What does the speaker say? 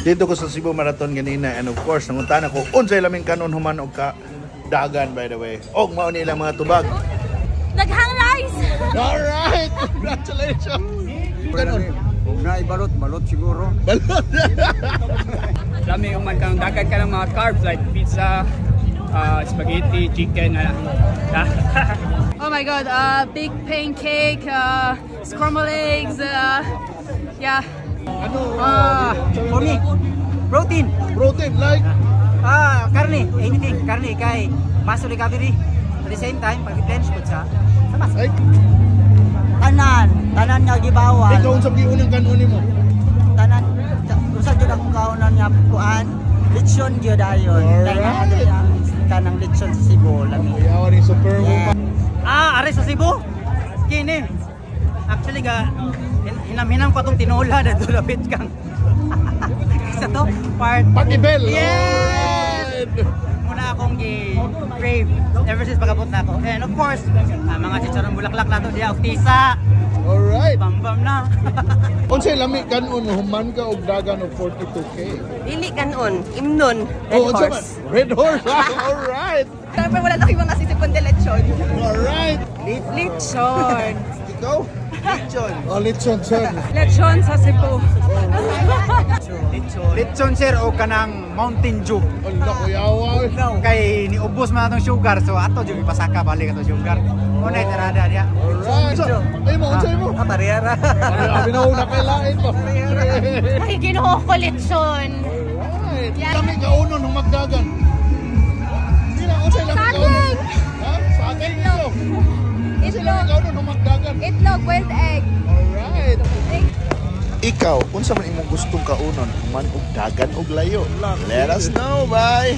Dito ko sa Cebu Marathon ganina, and of course nanguntahan ako unsay laming kanon human og ka dagan, by the way. Og mao nila mga tubag. Daghang rice. Alright, congratulations. Kanon. Na balot siguro. Balot. Lami uman kang dagan ka ng mga carbs like pizza, spaghetti, chicken. Oh my god, big pancake, scrambled eggs, yeah. For me, protein. Protein like Karne, anything. Karne kay muscle recovery. At the same time, pag-bench ko sa mas. Tanan nga gibawal. ikaw unsa giunang kanon nimo? Tanan usa jud akong kaunan nga kuan. Lechon gyud ayon. Kaya ang kanang lechon sa Cebu lami. Yawa ni Superwoman. Are sa Cebu? Kini. Actually hinam-hinam ko itong tinola na dulapit kang. Isa to, part. Pakibel! Yes! Muna akong crave ever since pagkabot na ako. And of course, mga chicharong bulaklak na to, diya, tisa. Alright. Bam-bam na. Unsay lami kanon human ka og dagan og 42K? Dili kanon, imnon, Red Horse. Red Horse. Alright. Siyempre wala na kayo mga sisip kundi lechon. Alright. Lechon. Ikaw? Lechon. Oh, lechon, sir. Lechon sa Cebu. Lechon sir o kanang Mountain Dew. Allah ko yawa. Kay niubos man atong sugar so ato jud ipasaka balik atong sugar. Muna tirada dia. Alright. Ay mo, unsay mo? Barriera. Abi na una kay lain pa. Ay, ginuho ko lechon. Alright. Kami kaunon ng magdagan. Sila unsay lami kaunon? Saging! Ha? Saging ito. Unsay lami kaunon ng magdagan? Itlog, boiled egg. Alright. Ikaw, unsa man imong gustong kaunon, man og dagan og layo? Let us know, bye.